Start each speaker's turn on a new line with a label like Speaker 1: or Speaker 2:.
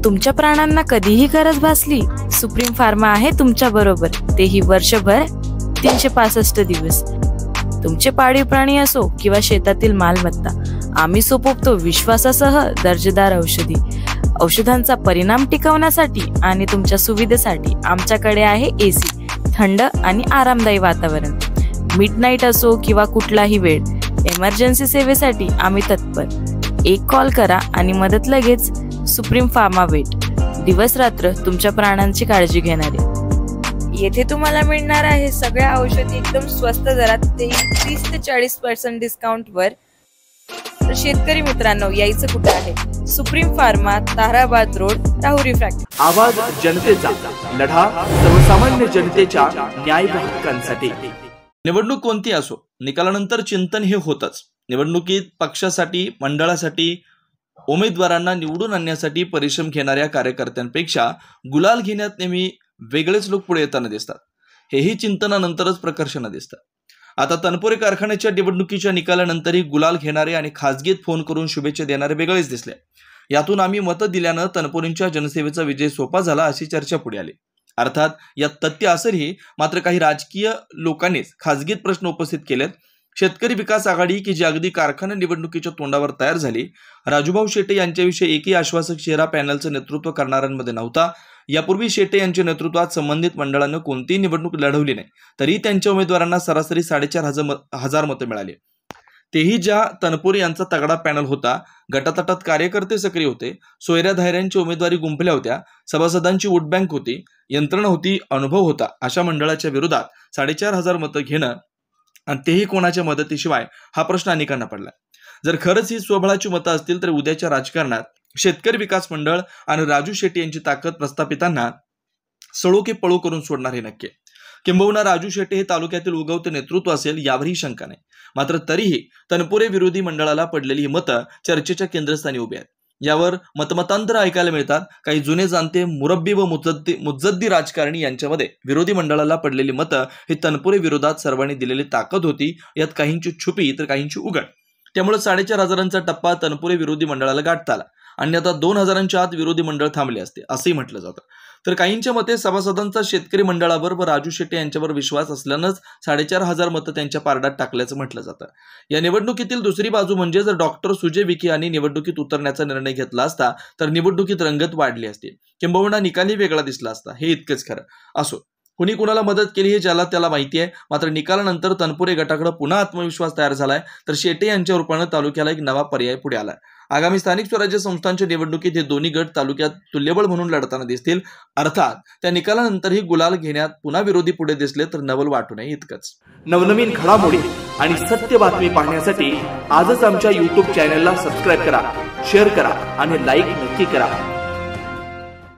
Speaker 1: तुमच्या प्राणांना कधीही गरज भासली, सुप्रीम फार्मा आहे तुमच्या बरोबर, तेही वर्षभर 365 दिवस। तुमचे पाळीव प्राणी असो किंवा शेतातील मालमत्ता, आम्ही सोपवतो विश्वासासह दर्जेदार औषधी। औषधांचा परिणाम टिकवण्यासाठी आणि तुमच्या सुविधेसाठी आमच्याकडे आहे एसी, थंड आणि आरामदायी वातावरण। मिडनाईट असो किंवा कुठलाही वेळ, इमर्जन्सी सेवेसाठी आम्ही तत्पर। एक कॉल करा आणि मदत लगेच। सुप्रीम फार्मा वेट, दिवस रात्र तुमच्या प्राणांची काळजी घेणारे। येथे तुम्हाला मिळणार आहे सगळ्या औषधी एकदम स्वस्त दरात, ते 30 ते 40% डिस्काउंट वर। तर शेतकरी मित्रांनो, यायचं कुठे आहे? Supreme pharma, Tarabad road, Rahuri factory.
Speaker 2: आवाज जनतेचा, लढा सर्वसामान्य जनतेच्या न्याय हक्कांसाठी।
Speaker 3: निवडणूक कोणती असो, निकालानंतर चिंतन हे होतच। निवडणुकीत पक्षासाठी, मंडळासाठी, उमेदवारांना निवडून आणण्यासाठी परिश्रम घेणाऱ्या कार्यकर्त्यांपेक्षा गुलाल घेण्यात नेहमी वेगळेच लोक पुढे येताना दिसतात। हेही चिंतनानंतरच प्रकर्षाने दिसतात। आता तनपुरे कारखान्याच्या निवडणुकीच्या निकालानंतरही गुलाल घेणारे आणि खासगीत फोन करून शुभेच्छा देणारे वेगळेच दिसले। यातून आम्ही मतं दिल्यानं तनपुरेंच्या जनसेवेचा विजय सोपा झाला अशी चर्चा पुढे आली। अर्थात यात तथ्य असेलही, मात्र काही राजकीय लोकांनीच खासगीत प्रश्न उपस्थित केलेत। शेतकरी विकास आघाडी, की जी अगदी कारखाना निवडणुकीच्या तोंडावर तयार झाली, राजूभाऊ शेटे यांच्याविषयी एकही आश्वासक चेहरा पॅनलचं नेतृत्व करणाऱ्यांमध्ये नव्हता। यापूर्वी शेटे यांच्या नेतृत्वात संबंधित मंडळानं कोणतीही निवडणूक लढवली नाही, तरी त्यांच्या उमेदवारांना सरासरी 4,500 मतं मिळाली। तेही ज्या तनपुरे यांचा तगडा पॅनल होता, गटातटात कार्यकर्ते सक्रिय होते, सोयऱ्या धायऱ्यांची उमेदवारी गुंफल्या होत्या, सभासदांची वोट बँक होती, यंत्रणा होती, अनुभव होता, अशा मंडळाच्या विरोधात 4,500 मतं घेणं, आणि तेही कोणाच्या मदतीशिवाय, हा प्रश्न अनेकांना पडला। जर खरंच ही स्वबळाची मतं असतील तर उद्याच्या राजकारणात शेतकरी विकास मंडळ आणि राजू शेट्टी यांची ताकद प्रस्थापितांना सळो की पळो करून सोडणार हे नक्की। किंबहुना राजू शेट्टी हे तालुक्यातील उगवते नेतृत्व असेल यावरही शंका नाही। मात्र तरीही तनपुरे विरोधी मंडळाला पडलेली ही मतं चर्चेच्या केंद्रस्थानी उभी आहेत। यावर मतमतांतर ऐकायला मिळतात। काही जुने जाणते मुरब्बी व मुत्सद्दी राजकारणी यांच्यामध्ये विरोधी मंडळाला पडलेली मतं ही तनपुरे विरोधात सर्वांनी दिलेली ताकद होती, यात काहींची छुपी तर काहींची उघड। त्यामुळे 4,500चा टप्पा तनपुरे विरोधी मंडळाला गाठता आला आणि आता 2,000च्या आत विरोधी मंडळ थांबले असते असंही म्हटलं जातं। तर काहींच्या मते सभासदांचा शेतकरी मंडळावर व राजू शेट्टी यांच्यावर विश्वास असल्यानंच 4,500 मतं त्यांच्या पारड्यात टाकल्याचं म्हटलं जातं। या निवडणुकीतील दुसरी बाजू म्हणजे जर डॉक्टर सुजय विखे यांनी निवडणुकीत उतरण्याचा निर्णय घेतला असता तर निवडणुकीत रंगत वाढली असती, किंबहुना निकालही वेगळा दिसला असता। हे इतकंच खरं। असो, कुणी कुणाला मदत केली हे ज्याला त्याला माहिती आहे। मात्र निकालानंतर तनपुरे गटाकडे पुन्हा आत्मविश्वास तयार झालाय, तर शेटे यांच्या रूपानं तालुक्याला एक नवा पर्याय पुढे आलाय। आगामी स्थानिक स्वराज्य संस्थांच्या निवडणुकीत हे दोन्ही गट तालुक्यात तुल्यबळ म्हणून लढताना दिसतील। अर्थात त्या निकालानंतरही गुलाल घेण्यात पुन्हा विरोधी पुढे दिसले तर नवल वाटू नये इतकंच।
Speaker 2: नवनवीन घडामोडी आणि सत्य बातमी पाहण्यासाठी आजच आमच्या YouTube चॅनलला सबस्क्राईब करा, शेअर करा आणि लाईक नक्की करा।